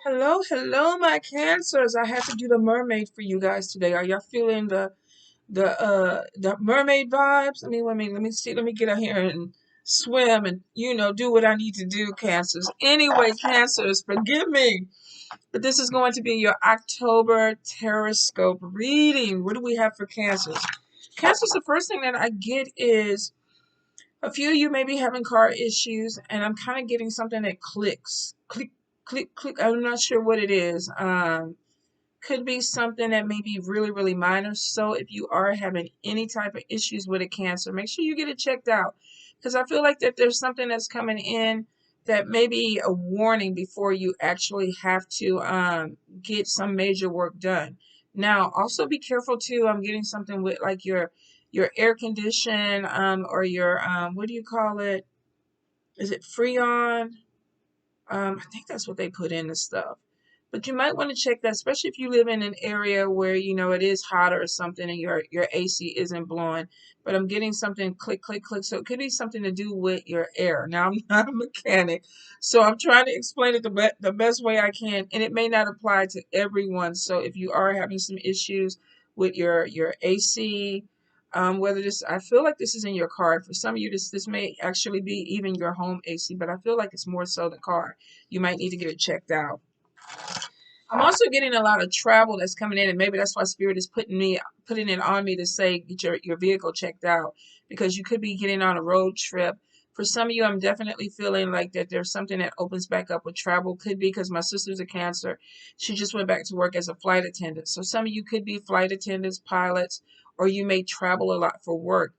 Hello, hello, my cancers. I have to do the mermaid for you guys today. Are y'all feeling the mermaid vibes? Let me see. Let me get out here and swim and do what I need to do, cancers. Anyway, cancers, forgive me. But this is going to be your October Terrascope reading. What do we have for cancers? Cancers, the first thing that I get is a few of you may be having car issues, and I'm kind of getting something that clicks. Click, click, click. I'm not sure what it is. Could be something that may be really, really minor. So if you are having any type of issues with a cancer, make sure you get it checked out. Because I feel like that there's something that's coming in that may be a warning before you actually have to get some major work done. Now, also be careful too. I'm getting something with like your air condition or your what do you call it? Is it Freon? I think that's what they put in the stuff. But you might want to check that, especially if you live in an area where it is hot or something and your AC isn't blowing. But I'm getting something click, click, click. So it could be something to do with your air. Now I'm not a mechanic, so I'm trying to explain it the best way I can, and it may not apply to everyone. So if you are having some issues with your AC, whether this, I feel like this is in your car. For some of you, this may actually be even your home AC, but I feel like it's more so the car. You might need to get it checked out. I'm also getting a lot of travel that's coming in, and maybe that's why Spirit is putting it on me to say get your vehicle checked out, because you could be getting on a road trip. For some of you, I'm definitely feeling like that there's something that opens back up with travel. Could be because my sister's a Cancer. She just went back to work as a flight attendant. So some of you could be flight attendants, pilots, or you may travel a lot for work.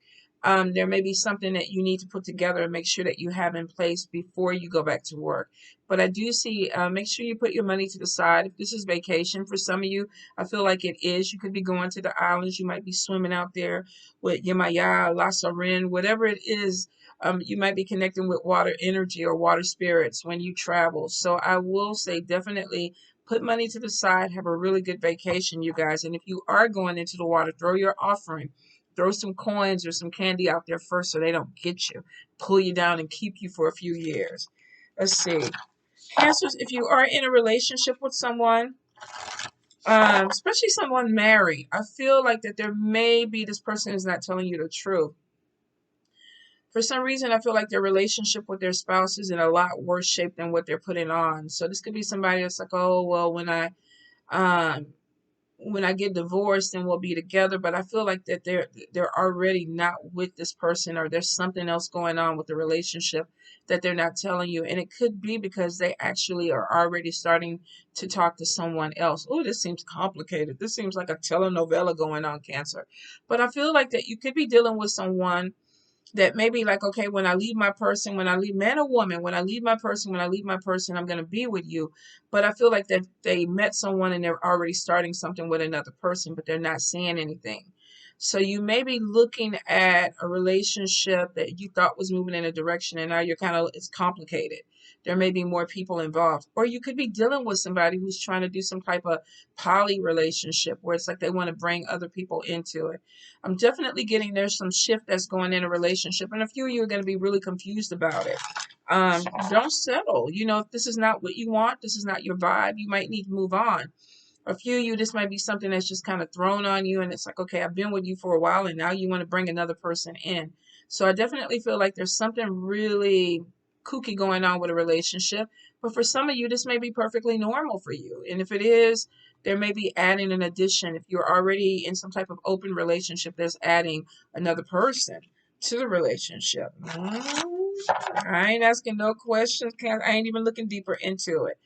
There may be something that you need to put together and make sure that you have in place before you go back to work. But I do see, make sure you put your money to the side. If this is vacation for some of you, I feel like it is. You could be going to the islands. You might be swimming out there with Yemaya, La Sarin, whatever it is. You might be connecting with water energy or water spirits when you travel. So I will say definitely put money to the side. Have a really good vacation, you guys. And if you are going into the water, throw your offering. Throw some coins or some candy out there first so they don't get you, pull you down, and keep you for a few years. Let's see. Cancers, if you are in a relationship with someone, especially someone married, I feel like that there may be this person is not telling you the truth. For some reason, I feel like their relationship with their spouse is in a lot worse shape than what they're putting on. So this could be somebody that's like, oh, well, um, when I get divorced, then we'll be together. But I feel like that they're already not with this person, or there's something else going on with the relationship that they're not telling you. And it could be because they actually are already starting to talk to someone else. Oh, this seems complicated. This seems like a telenovela going on, Cancer. But I feel like that you could be dealing with someone that maybe like, okay, when I leave my person, when I leave man or woman, when I leave my person, when I leave my person, I'm going to be with you. But I feel like that they met someone and they're already starting something with another person, but they're not saying anything. So you may be looking at a relationship that you thought was moving in a direction, and now you're kind of, it's complicated. There may be more people involved. Or you could be dealing with somebody who's trying to do some type of poly relationship where it's like they want to bring other people into it. I'm definitely getting there's some shift that's going in a relationship, and a few of you are going to be really confused about it. Don't settle. If this is not what you want, this is not your vibe, you might need to move on. A few of you, this might be something that's just kind of thrown on you, and it's like, okay, I've been with you for a while, and now you want to bring another person in. So I definitely feel like there's something really kooky going on with a relationship. But for some of you, this may be perfectly normal for you. And if it is, there may be adding an addition. If you're already in some type of open relationship, there's adding another person to the relationship. I ain't asking no questions. I ain't even looking deeper into it.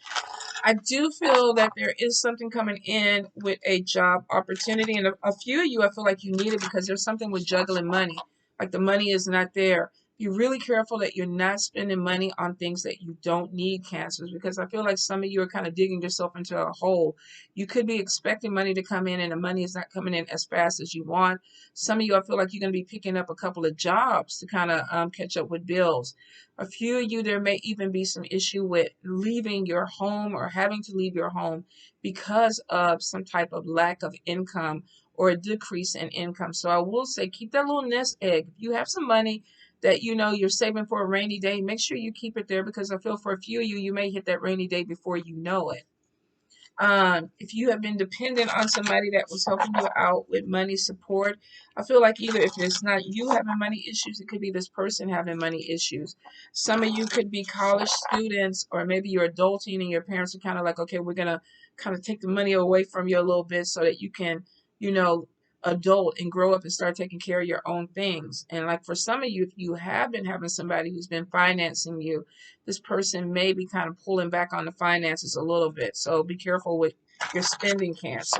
I do feel that there is something coming in with a job opportunity, and a few of you, I feel like you need it because there's something with juggling money. Like the money is not there. Be really careful that you're not spending money on things that you don't need, cancers, because I feel like some of you are kind of digging yourself into a hole. You could be expecting money to come in, and the money is not coming in as fast as you want. Some of you, I feel like you're going to be picking up a couple of jobs to kind of catch up with bills. A few of you, there may even be some issue with leaving your home or having to leave your home because of some type of lack of income or a decrease in income. So I will say keep that little nest egg. If you have some money that you're saving for a rainy day, make sure you keep it there, because I feel for a few of you, you may hit that rainy day before you know it. If you have been dependent on somebody that was helping you out with money support, I feel like either if it's not you having money issues, it could be this person having money issues. Some of you could be college students, or maybe you're adulting and your parents are kind of like, okay, we're going to kind of take the money away from you a little bit so that you can, you know, adult and grow up and start taking care of your own things. And like for some of you, if you have been having somebody who's been financing you, this person may be kind of pulling back on the finances a little bit. So be careful with your spending, Cancer.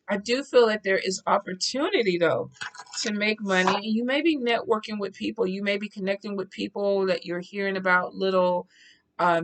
I do feel that there is opportunity though to make money. You may be networking with people. You may be connecting with people that you're hearing about little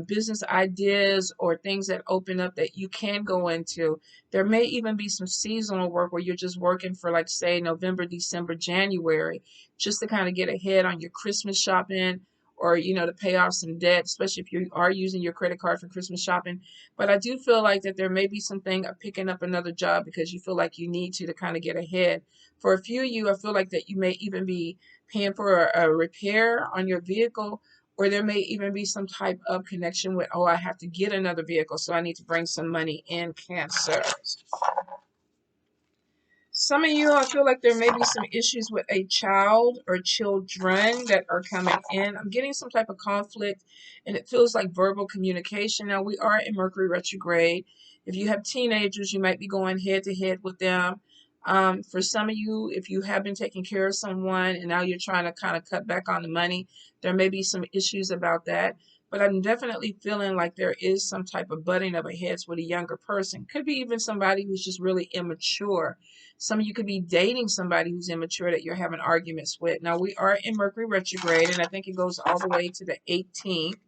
business ideas or things that open up that you can go into. There may even be some seasonal work where you're just working for, like, say, November, December, January, just to kind of get ahead on your Christmas shopping, or, to pay off some debt, especially if you are using your credit card for Christmas shopping. But I do feel like that there may be something of picking up another job because you feel like you need to kind of get ahead. For a few of you, I feel like that you may even be paying for a repair on your vehicle, or there may even be some type of connection with, oh, I have to get another vehicle, so I need to bring some money in, Cancer. Some of you, I feel like there may be some issues with a child or children that are coming in. I'm getting some type of conflict, and it feels like verbal communication. Now, we are in Mercury Retrograde. If you have teenagers, you might be going head to head with them. For some of you, if you have been taking care of someone and now you're trying to kind of cut back on the money, there may be some issues about that. But I'm definitely feeling like there is some type of butting of a heads with a younger person. Could be even somebody who's just really immature. Some of you could be dating somebody who's immature that you're having arguments with. Now, we are in Mercury retrograde, and I think it goes all the way to the 18th.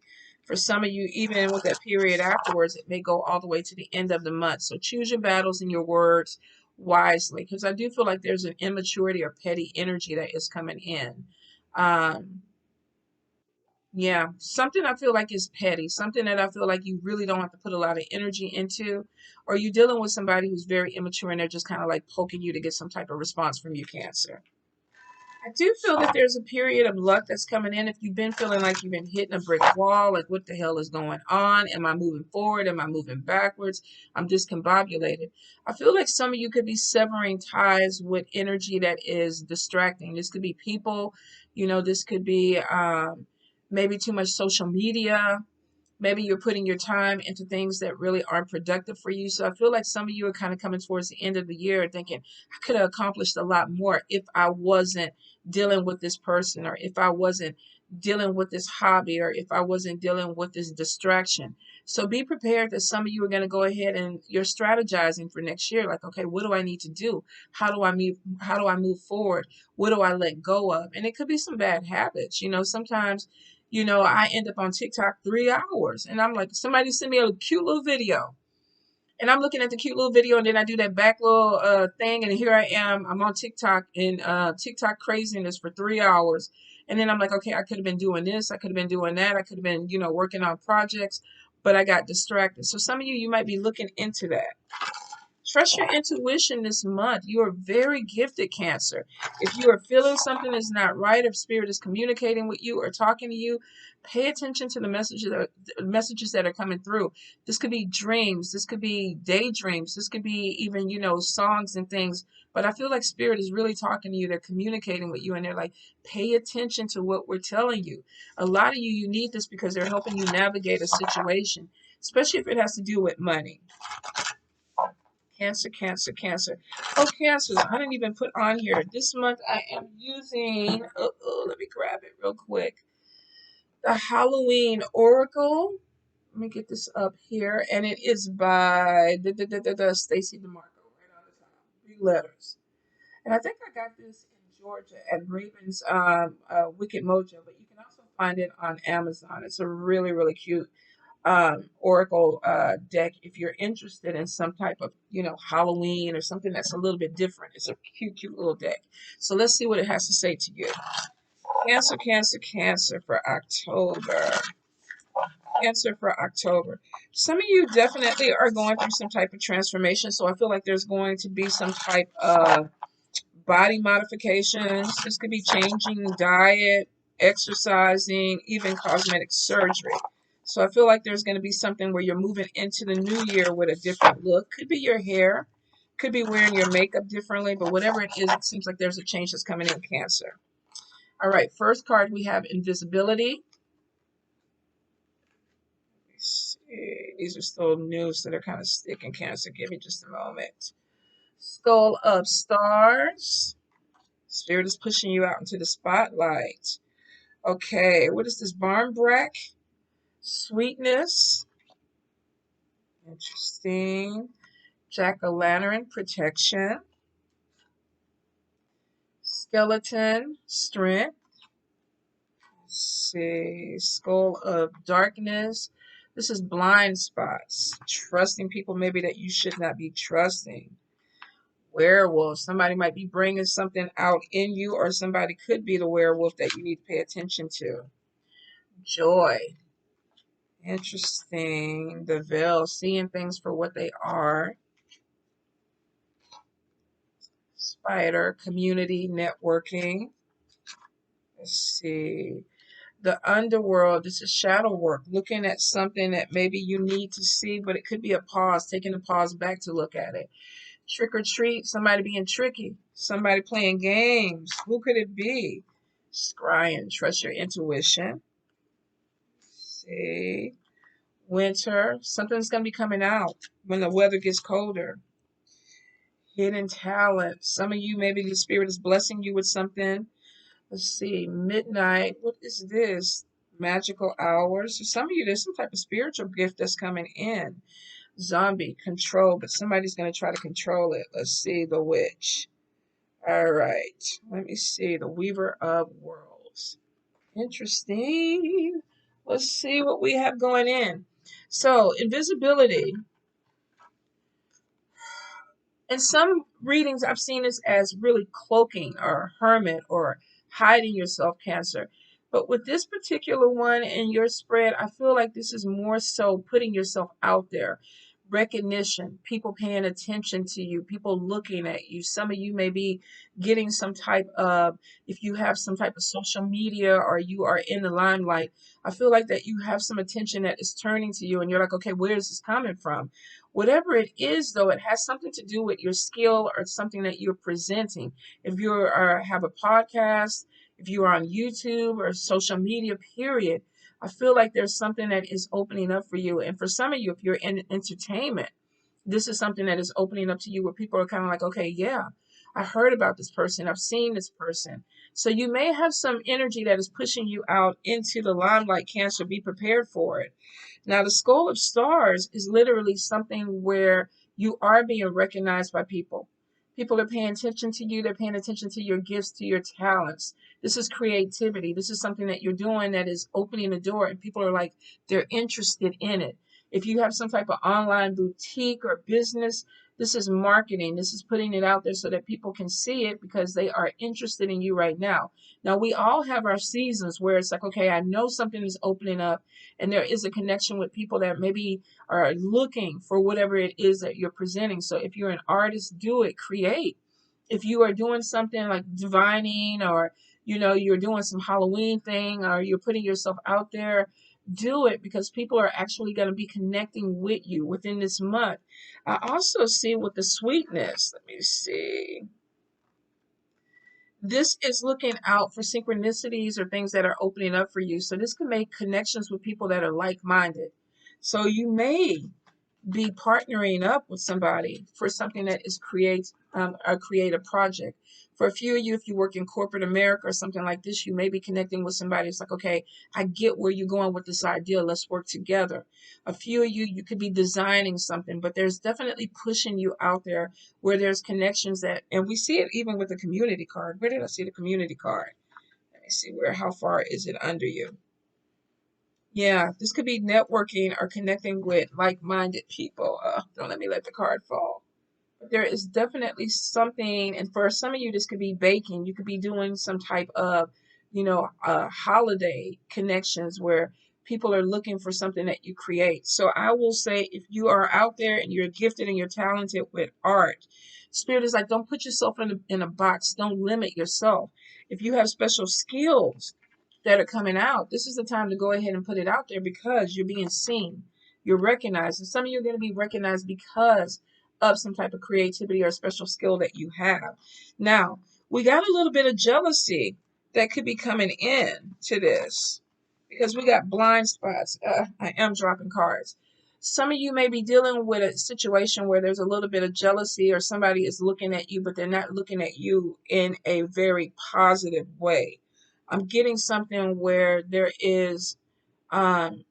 For some of you, even with that period afterwards, it may go all the way to the end of the month. So choose your battles and your words wisely, because I do feel like there's an immaturity or petty energy that is coming in. Um, yeah, something I feel like is petty, something that I feel like you really don't have to put a lot of energy into, or you're dealing with somebody who's very immature and they're just kind of like poking you to get some type of response from you, Cancer. I do feel that there's a period of luck that's coming in. If you've been feeling like you've been hitting a brick wall, like what the hell is going on? Am I moving forward? Am I moving backwards? I'm discombobulated. I feel like some of you could be severing ties with energy that is distracting. This could be people, this could be maybe too much social media. Maybe you're putting your time into things that really aren't productive for you. So I feel like some of you are kind of coming towards the end of the year thinking, I could have accomplished a lot more if I wasn't dealing with this person, or if I wasn't dealing with this hobby, or if I wasn't dealing with this distraction. So be prepared that some of you are going to go ahead and you're strategizing for next year. Like, okay, what do I need to do? How do I move forward? What do I let go of? And it could be some bad habits. Sometimes I end up on TikTok 3 hours, and I'm like, somebody sent me a cute little video, and I'm looking at the cute little video, and then I do that back little thing, and here I am, I'm on TikTok, and TikTok craziness for 3 hours, and then I'm like, okay, I could have been doing this, I could have been doing that, I could have been, working on projects, but I got distracted. So some of you might be looking into that. Trust your intuition this month. You are very gifted, Cancer. If you are feeling something is not right, if spirit is communicating with you or talking to you, pay attention to the messages that are coming through. This could be dreams. This could be daydreams. This could be even, songs and things. But I feel like spirit is really talking to you. They're communicating with you, and they're like, pay attention to what we're telling you. A lot of you need this because they're helping you navigate a situation, especially if it has to do with money. Cancer, Cancer, Cancer. Oh, Cancer, I didn't even put on here. This month I am using, let me grab it real quick. The Halloween Oracle. Let me get this up here. And it is by Stacy DeMarco, right on the top. 3 letters. And I think I got this in Georgia at Raven's Wicked Mojo, but you can also find it on Amazon. It's a really, really cute Oracle deck if you're interested in some type of, Halloween or something that's a little bit different. It's a cute, cute little deck. So let's see what it has to say to you. Cancer, Cancer, Cancer for October. Cancer for October. Some of you definitely are going through some type of transformation. So I feel like there's going to be some type of body modifications. This could be changing diet, exercising, even cosmetic surgery. So I feel like there's going to be something where you're moving into the new year with a different look. Could be your hair, could be wearing your makeup differently, but whatever it is, it seems like there's a change that's coming in Cancer. All right, first card we have Invisibility. Let's see. These are still new, so they're kind of sticking, Cancer. Give me just a moment. Skull of Stars. Spirit is pushing you out into the spotlight. Okay, what is this? Barmbrack? Sweetness. Interesting. Jack-o'-lantern, protection. Skeleton, strength. Let's see. Skull of darkness. This is blind spots. Trusting people maybe that you should not be trusting. Werewolf. Somebody might be bringing something out in you, or somebody could be the werewolf that you need to pay attention to. Joy. Interesting. The veil. Seeing things for what they are. Spider. Community. Networking. Let's see. The underworld. This is shadow work. Looking at something that maybe you need to see, but it could be a pause. Taking a pause back to look at it. Trick or treat. Somebody being tricky. Somebody playing games. Who could it be? Scrying. Trust your intuition. Let's see. Winter. Something's going to be coming out when the weather gets colder. Hidden talent. Some of you, maybe the spirit is blessing you with something. Let's see. Midnight. What is this? Magical hours. For some of you, there's some type of spiritual gift that's coming in. Zombie. Control. But somebody's going to try to control it. Let's see. The witch. All right. Let me see. The Weaver of Worlds. Interesting. Let's see what we have going in. So, invisibility. In some readings, I've seen this as really cloaking or hermit or hiding yourself, Cancer. But with this particular one in your spread, I feel like this is more so putting yourself out there. Recognition, people paying attention to you, people looking at you. Some of you may be getting some type of, if you have some type of social media or you are in the limelight, I feel like that you have some attention that is turning to you and you're like, okay, where is this coming from? Whatever it is, though, it has something to do with your skill or something that you're presenting. If you have a podcast, if you're on YouTube or social media, period, I feel like there's something that is opening up for you. And for some of you, if you're in entertainment, this is something that is opening up to you where people are kind of like, okay, yeah, I heard about this person. I've seen this person. So you may have some energy that is pushing you out into the limelight, Cancer. Be prepared for it. Now, the Skull of Stars is literally something where you are being recognized by people. People are paying attention to you. They're paying attention to your gifts, to your talents. This is creativity. This is something that you're doing that is opening the door, and people are like, they're interested in it. If you have some type of online boutique or business, this is marketing. This is putting it out there so that people can see it because they are interested in you right now. Now, we all have our seasons where it's like, okay, I know something is opening up and there is a connection with people that maybe are looking for whatever it is that you're presenting. So if you're an artist, do it, create. If you are doing something like divining or you're doing some Halloween thing or you're putting yourself out there, do it because people are actually going to be connecting with you within this month. I also see with the sweetness, let me see. This is looking out for synchronicities or things that are opening up for you. So this can make connections with people that are like-minded. So you may be partnering up with somebody for something that is a creative project. For a few of you, if you work in corporate America or something like this, you may be connecting with somebody. It's like, okay, I get where you're going with this idea. Let's work together. A few of you, you could be designing something, but there's definitely pushing you out there where there's connections and we see it even with the community card. Where did I see the community card? Let me see how far is it under you? Yeah, this could be networking or connecting with like-minded people. Don't let me let the card fall. But there is definitely something, and for some of you, this could be baking. You could be doing some type of, holiday connections where people are looking for something that you create. So I will say, if you are out there and you're gifted and you're talented with art, Spirit is like, don't put yourself in a box. Don't limit yourself. If you have special skills, that are coming out, this is the time to go ahead and put it out there because you're being seen. You're recognized. And some of you are going to be recognized because of some type of creativity or special skill that you have. Now, we got a little bit of jealousy that could be coming in to this because we got blind spots. I am dropping cards. Some of you may be dealing with a situation where there's a little bit of jealousy or somebody is looking at you, but they're not looking at you in a very positive way. I'm getting something where there is um,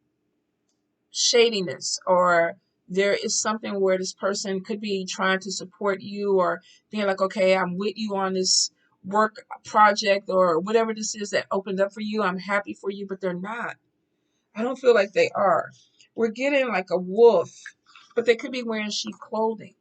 shadiness, or there is something where this person could be trying to support you or being like, okay, I'm with you on this work project or whatever this is that opened up for you. I'm happy for you, but they're not. I don't feel like they are. We're getting like a wolf, but they could be wearing sheep clothing.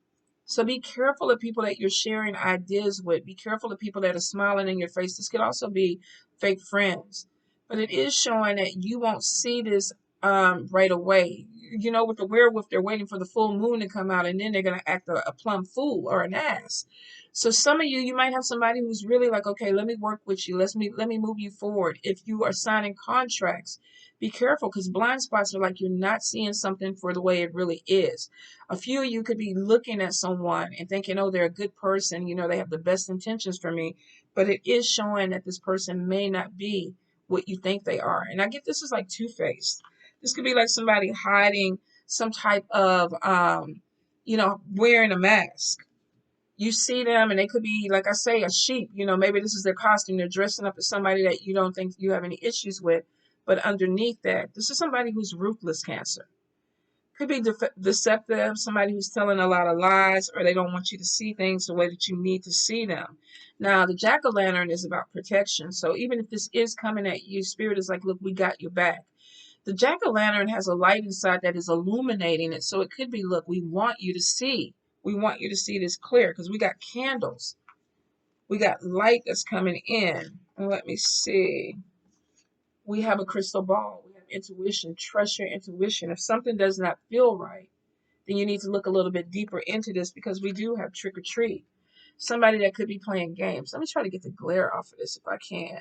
So be careful of people that you're sharing ideas with. Be careful of people that are smiling in your face. This could also be fake friends. But it is showing that you won't see this right away. You know, with the werewolf, they're waiting for the full moon to come out, and then they're going to act a plumb fool or an ass. So some of you, you might have somebody who's really like, okay, let me work with you. Let me move you forward. If you are signing contracts, be careful because blind spots are like you're not seeing something for the way it really is. A few of you could be looking at someone and thinking, oh, they're a good person. You know, they have the best intentions for me. But it is showing that this person may not be what you think they are. And I get this is like two-faced. This could be like somebody hiding some type of, wearing a mask. You see them and they could be, like I say, a sheep. You know, maybe this is their costume. They're dressing up as somebody that you don't think you have any issues with. But underneath that, this is somebody who's ruthless, Cancer. Could be deceptive, somebody who's telling a lot of lies, or they don't want you to see things the way that you need to see them. Now, the jack-o'-lantern is about protection. So even if this is coming at you, Spirit is like, look, we got your back. The jack-o'-lantern has a light inside that is illuminating it. So it could be, look, we want you to see. We want you to see this clear because we got candles. We got light that's coming in. And let me see. We have a crystal ball. We have intuition. Trust your intuition. If something does not feel right, then you need to look a little bit deeper into this because we do have trick or treat. Somebody that could be playing games. Let me try to get the glare off of this if I can.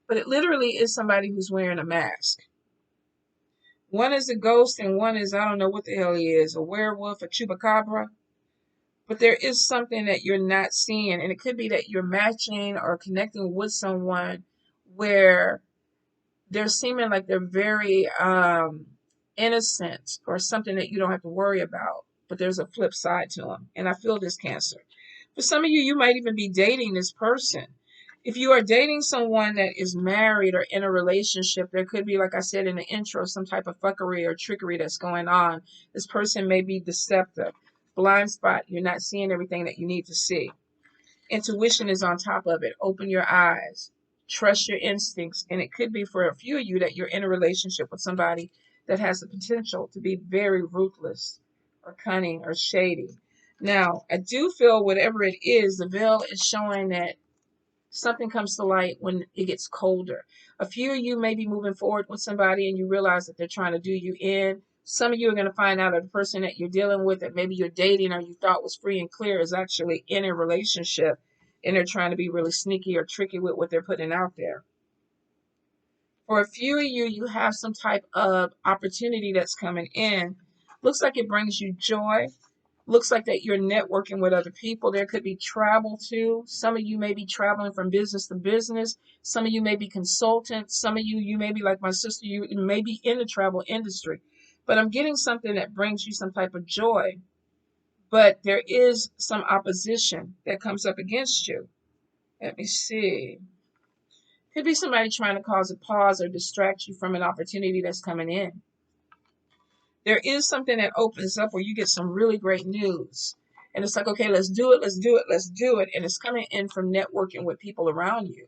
But it literally is somebody who's wearing a mask. One is a ghost and one is, I don't know what the hell he is, a werewolf, a chupacabra. But there is something that you're not seeing. And it could be that you're matching or connecting with someone where they're seeming like they're very innocent or something that you don't have to worry about. But there's a flip side to them. And I feel this, Cancer. For some of you, you might even be dating this person. If you are dating someone that is married or in a relationship, there could be, like I said in the intro, some type of fuckery or trickery that's going on. This person may be deceptive. Blind spot. You're not seeing everything that you need to see. Intuition is on top of it. Open your eyes. Trust your instincts. And it could be for a few of you that you're in a relationship with somebody that has the potential to be very ruthless or cunning or shady. Now, I do feel whatever it is, the veil is showing that something comes to light when it gets colder. A few of you may be moving forward with somebody and you realize that they're trying to do you in. Some of you are going to find out that the person that you're dealing with, that maybe you're dating or you thought was free and clear, is actually in a relationship and they're trying to be really sneaky or tricky with what they're putting out there. For a few of you, you have some type of opportunity that's coming in. Looks like it brings you joy. Looks like that you're networking with other people. There could be travel too. Some of you may be traveling from business to business. Some of you may be consultants. Some of you may be like my sister, you may be in the travel industry. But I'm getting something that brings you some type of joy. But there is some opposition that comes up against you. Let me see. Could be somebody trying to cause a pause or distract you from an opportunity that's coming in. There is something that opens up where you get some really great news. And it's like, okay, let's do it, let's do it, let's do it. And it's coming in from networking with people around you.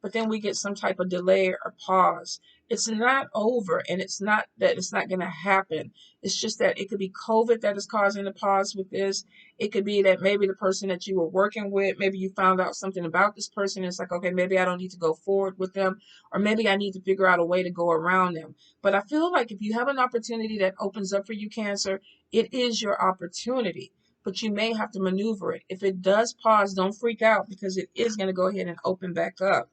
But then we get some type of delay or pause. It's not over, and it's not that it's not going to happen. It's just that it could be COVID that is causing the pause with this. It could be that maybe the person that you were working with, maybe you found out something about this person. It's like, okay, maybe I don't need to go forward with them, or maybe I need to figure out a way to go around them. But I feel like if you have an opportunity that opens up for you, Cancer, it is your opportunity. But you may have to maneuver it. If it does pause, don't freak out because it is going to go ahead and open back up.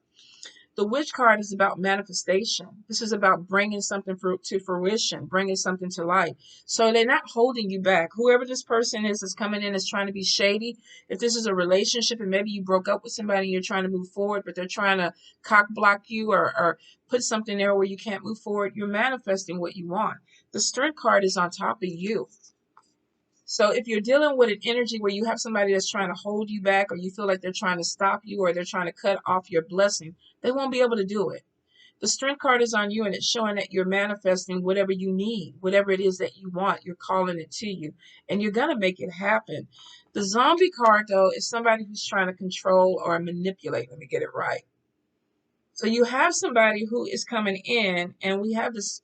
The Witch card is about manifestation. This is about bringing something to fruition, bringing something to light. So they're not holding you back. Whoever this person is that's coming in is trying to be shady. If this is a relationship and maybe you broke up with somebody and you're trying to move forward, but they're trying to cock block you or put something there where you can't move forward, you're manifesting what you want. The Strength card is on top of you. So if you're dealing with an energy where you have somebody that's trying to hold you back, or you feel like they're trying to stop you, or they're trying to cut off your blessing, they won't be able to do it. The Strength card is on you, and it's showing that you're manifesting whatever you need, whatever it is that you want. You're calling it to you, and you're going to make it happen. The Zombie card, though, is somebody who's trying to control or manipulate. Let me get it right. So you have somebody who is coming in, and we have this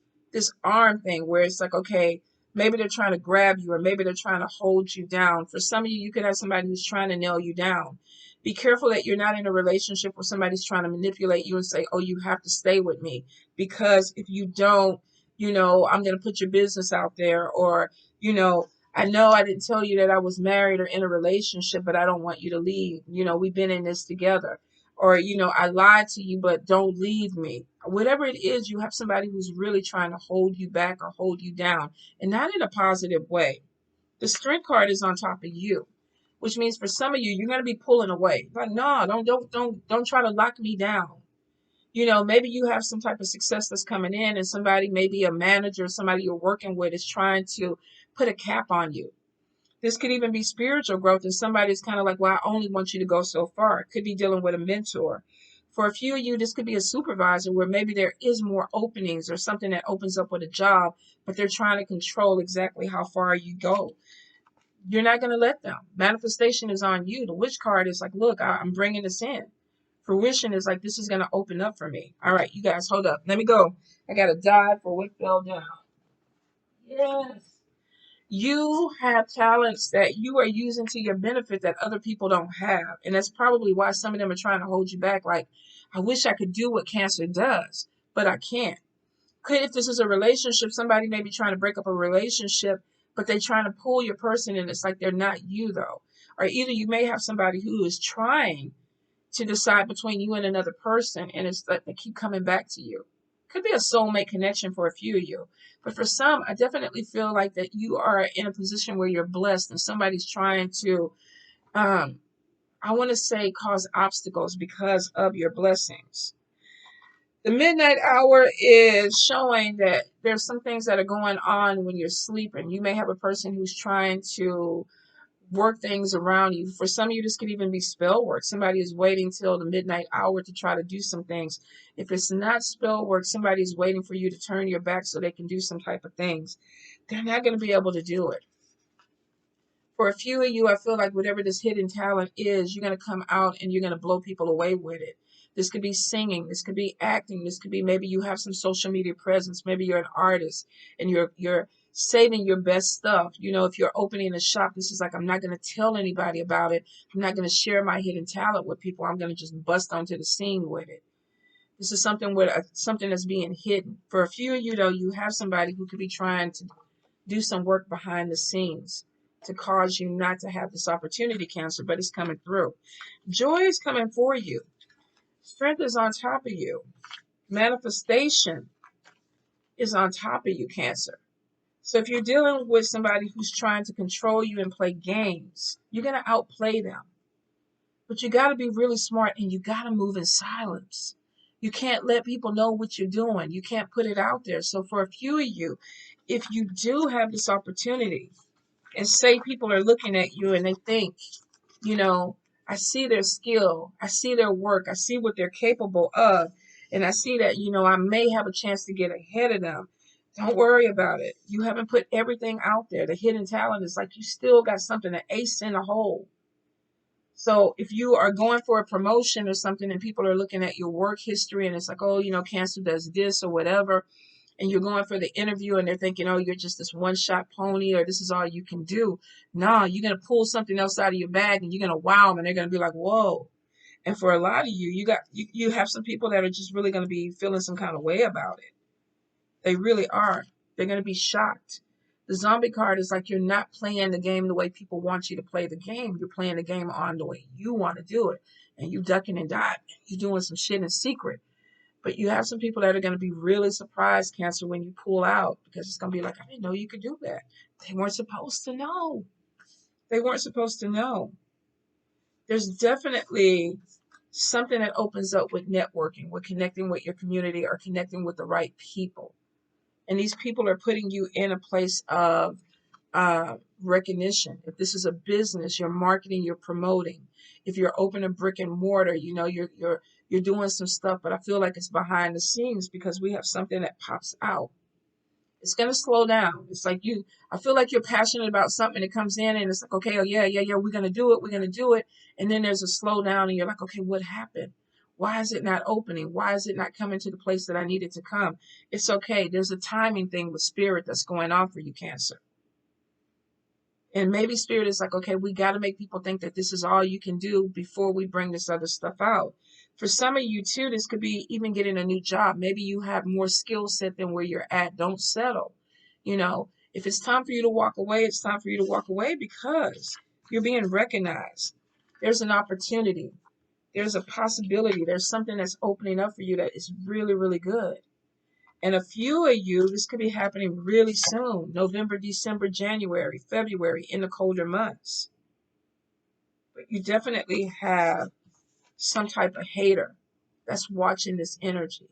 arm thing where it's like, okay, maybe they're trying to grab you, or maybe they're trying to hold you down. For some of you, you could have somebody who's trying to nail you down. Be careful that you're not in a relationship where somebody's trying to manipulate you and say, oh, you have to stay with me, because if you don't, I'm going to put your business out there, or, I know I didn't tell you that I was married or in a relationship, but I don't want you to leave. We've been in this together. Or, I lied to you, but don't leave me. Whatever it is, you have somebody who's really trying to hold you back or hold you down, and not in a positive way. The Strength card is on top of you, which means for some of you, you're going to be pulling away. But no, don't try to lock me down. Maybe you have some type of success that's coming in, and somebody, maybe a manager, somebody you're working with, is trying to put a cap on you. This could even be spiritual growth, and somebody's kind of like, well, I only want you to go so far. It could be dealing with a mentor. For a few of you, this could be a supervisor where maybe there is more openings, or something that opens up with a job, but they're trying to control exactly how far you go. You're not going to let them. Manifestation is on you. The Witch card is like, look, I'm bringing this in. Fruition is like, this is going to open up for me. All right, you guys, hold up. Let me go. I got to dive for what fell down. Yes. You have talents that you are using to your benefit that other people don't have. And that's probably why some of them are trying to hold you back. Like, I wish I could do what Cancer does, but I can't. If this is a relationship, somebody may be trying to break up a relationship, but they're trying to pull your person, and it's like they're not you, though. Or either you may have somebody who is trying to decide between you and another person, and it's like they keep coming back to you. Could be a soulmate connection for a few of you. But for some, I definitely feel like that you are in a position where you're blessed, and somebody's trying to, I want to say, cause obstacles because of your blessings. The midnight hour is showing that there's some things that are going on when you're sleeping. You may have a person who's trying to work things around you. For some of you, this could even be spell work. Somebody is waiting till the midnight hour to try to do some things. If it's not spell work, somebody is waiting for you to turn your back so they can do some type of things. They're not going to be able to do it. For a few of you, I feel like whatever this hidden talent is, you're going to come out and you're going to blow people away with it. This could be singing. This could be acting. This could be, maybe you have some social media presence. Maybe you're an artist and you're saving your best stuff. If you're opening a shop, this is like, I'm not going to tell anybody about it. I'm not going to share my hidden talent with people. I'm going to just bust onto the scene with it. This is something that's being hidden. For a few of you, though, you have somebody who could be trying to do some work behind the scenes to cause you not to have this opportunity, Cancer, but it's coming through. Joy is coming for you. Strength is on top of you. Manifestation is on top of you, Cancer. So if you're dealing with somebody who's trying to control you and play games, you're going to outplay them. But you got to be really smart, and you got to move in silence. You can't let people know what you're doing. You can't put it out there. So for a few of you, if you do have this opportunity, and say people are looking at you and they think, I see their skill, I see their work, I see what they're capable of, and I see that, I may have a chance to get ahead of them. Don't worry about it. You haven't put everything out there. The hidden talent is like you still got something, an ace in the hole. So if you are going for a promotion or something and people are looking at your work history and it's like, oh, Cancer does this or whatever, and you're going for the interview and they're thinking, oh, you're just this one-shot pony, or this is all you can do. No, you're going to pull something else out of your bag and you're going to wow them, and they're going to be like, whoa. And for a lot of you, you have some people that are just really going to be feeling some kind of way about it. They really are. They're going to be shocked. The Zombie card is like, you're not playing the game the way people want you to play the game. You're playing the game on the way you want to do it. And you ducking and diving. You're doing some shit in secret. But you have some people that are going to be really surprised, Cancer, when you pull out, because it's going to be like, I didn't know you could do that. They weren't supposed to know. They weren't supposed to know. There's definitely something that opens up with networking, with connecting with your community or connecting with the right people. And these people are putting you in a place of recognition. If this is a business, you're marketing, you're promoting. If you're open a brick and mortar, you know, you're doing some stuff, but I feel like it's behind the scenes because we have something that pops out. It's gonna slow down. It's like I feel like you're passionate about something and it comes in and it's like, okay, oh yeah, we're gonna do it. And then there's a slowdown and you're like, okay, what happened? Why is it not opening? Why is it not coming to the place that I need it to come? It's okay. There's a timing thing with spirit that's going on for you, Cancer. And maybe spirit is like, okay, we got to make people think that this is all you can do before we bring this other stuff out. For some of you too, this could be even getting a new job. Maybe you have more skill set than where you're at. Don't settle. You know, if it's time for you to walk away, it's time for you to walk away because you're being recognized. There's an opportunity. There's a possibility. There's something that's opening up for you that is really, really good. And a few of you, this could be happening really soon. November, December, January, February, in the colder months. But you definitely have some type of hater that's watching this energy.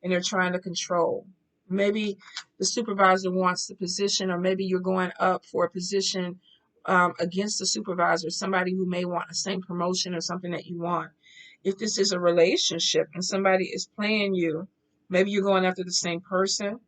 And they're trying to control. Maybe the supervisor wants the position, or maybe you're going up for a position against the supervisor, somebody who may want the same promotion or something that you want. If this is a relationship and somebody is playing you, maybe you're going after the same person.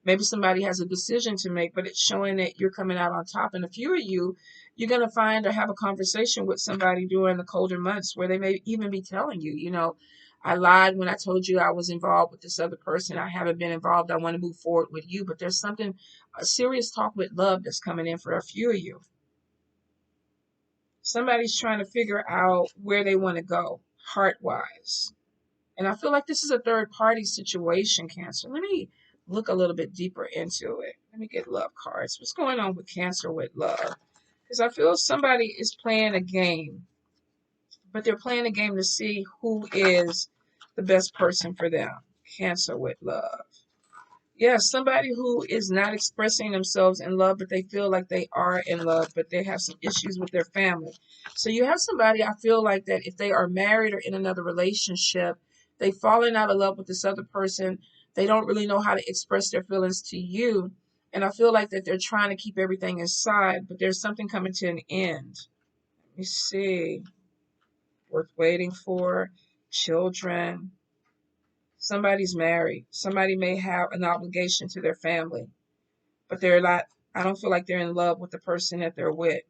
Maybe somebody has a decision to make, but it's showing that you're coming out on top. And a few of you, you're going to find or have a conversation with somebody during the colder months where they may even be telling you, you know, I lied when I told you I was involved with this other person. I haven't been involved. I want to move forward with you. But there's something, a serious talk with love that's coming in for a few of you. Somebody's trying to figure out where they want to go heart-wise. And I feel like this is a third party situation, Cancer. Let me look a little bit deeper into it. Let me get love cards. What's going on with Cancer with love? Because I feel somebody is playing a game, but they're playing a game to see who is the best person for them. Cancer with love. Yeah, somebody who is not expressing themselves in love, but they feel like they are in love, but they have some issues with their family. So you have somebody, I feel like that if they are married or in another relationship, they've fallen out of love with this other person. They don't really know how to express their feelings to you. And I feel like that they're trying to keep everything inside, but there's something coming to an end. Let me see. Worth waiting for. Children. Somebody's married. Somebody may have an obligation to their family, but they're not, I don't feel like they're in love with the person that they're with.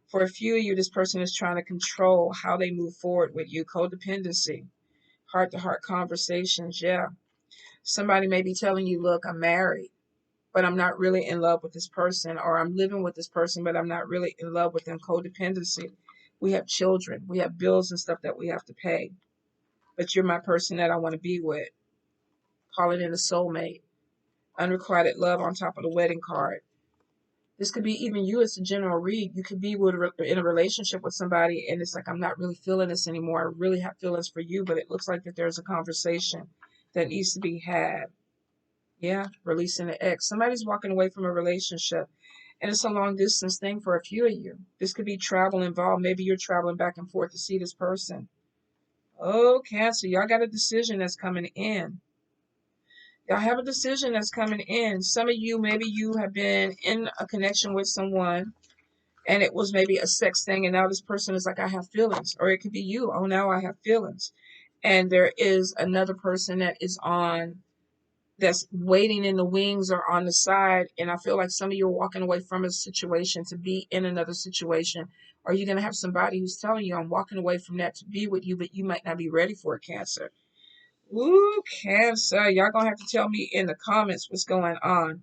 For a few of you, this person is trying to control how they move forward with you. Codependency, heart-to-heart conversations, yeah. Somebody may be telling you, look, I'm married, but I'm not really in love with this person, or I'm living with this person, but I'm not really in love with them. Codependency. We have children. We have bills and stuff that we have to pay, but you're my person that I want to be with. Call it in a soulmate. Unrequited love on top of the wedding card. This could be even you as a general read. You could be in a relationship with somebody and it's like, I'm not really feeling this anymore. I really have feelings for you, but it looks like that there's a conversation that needs to be had. Yeah, releasing the ex. Somebody's walking away from a relationship and it's a long distance thing for a few of you. This could be travel involved. Maybe you're traveling back and forth to see this person. Oh, Cancer, y'all got a decision that's coming in. Y'all have a decision that's coming in. Some of you, maybe you have been in a connection with someone and it was maybe a sex thing and now this person is like, I have feelings. Or it could be you. Oh, now I have feelings. And there is another person that is that's waiting in the wings or on the side. And I feel like some of you are walking away from a situation to be in another situation. Or you're going to have somebody who's telling you, I'm walking away from that to be with you, but you might not be ready for it, Cancer. Ooh, Cancer. Y'all going to have to tell me in the comments what's going on.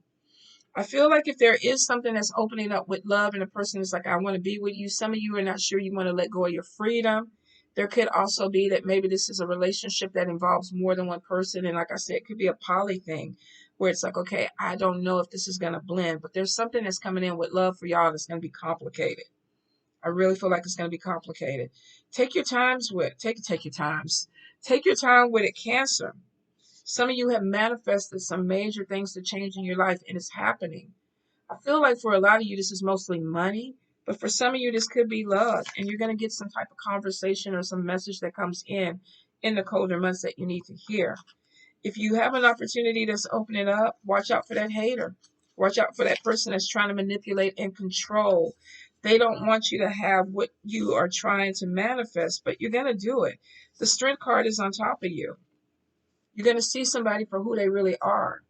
I feel like if there is something that's opening up with love and a person is like, I want to be with you, some of you are not sure you want to let go of your freedom. There could also be that maybe this is a relationship that involves more than one person. And like I said, it could be a poly thing where it's like, okay, I don't know if this is going to blend, but there's something that's coming in with love for y'all that's going to be complicated. I really feel like it's going to be complicated. Take your times with, take your times. Take your time with it, Cancer. Some of you have manifested some major things to change in your life, and it's happening. I feel like for a lot of you, this is mostly money, but for some of you, this could be love, and you're going to get some type of conversation or some message that comes in the colder months that you need to hear. If you have an opportunity that's opening up, watch out for that hater. Watch out for that person that's trying to manipulate and control. They don't want you to have what you are trying to manifest, but you're going to do it. The Strength card is on top of you. You're going to see somebody for who they really are.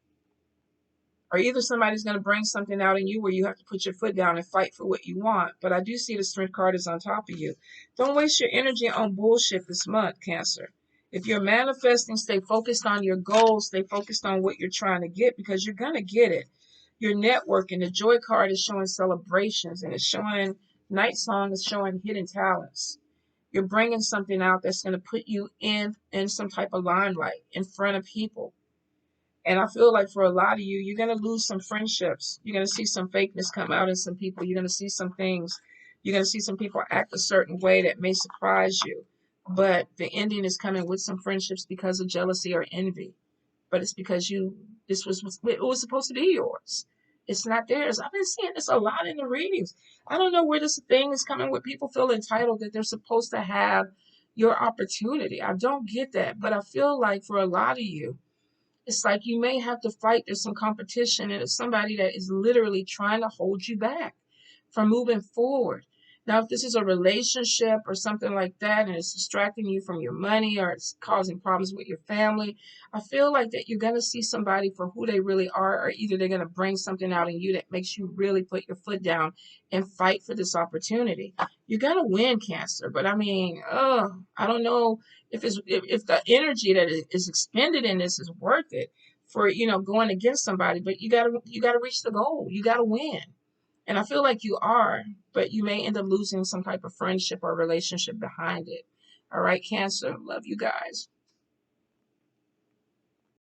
Or either somebody's going to bring something out in you where you have to put your foot down and fight for what you want. But I do see the Strength card is on top of you. Don't waste your energy on bullshit this month, Cancer. If you're manifesting, stay focused on your goals. Stay focused on what you're trying to get, because you're going to get it. Your networking, the Joy card is showing celebrations, and it's showing Night Song is showing hidden talents. You're bringing something out that's going to put you in some type of limelight in front of people. And I feel like for a lot of you, you're going to lose some friendships. You're going to see some fakeness come out in some people. You're going to see some things. You're going to see some people act a certain way that may surprise you. But the ending is coming with some friendships because of jealousy or envy. But it's because it was supposed to be yours. It's not theirs. I've been seeing this a lot in the readings. I don't know where this thing is coming with people feel entitled that they're supposed to have your opportunity. I don't get that. But I feel like for a lot of you, it's like you may have to fight. There's some competition, and it's somebody that is literally trying to hold you back from moving forward. Now, if this is a relationship or something like that, and it's distracting you from your money or it's causing problems with your family, I feel like that you're going to see somebody for who they really are, or either they're going to bring something out in you that makes you really put your foot down and fight for this opportunity. You're going to win, Cancer. But I mean, I don't know if the energy that is expended in this is worth it for going against somebody. But you gotta reach the goal. You gotta win, and I feel like you are, but you may end up losing some type of friendship or relationship behind it. All right, Cancer, love you guys.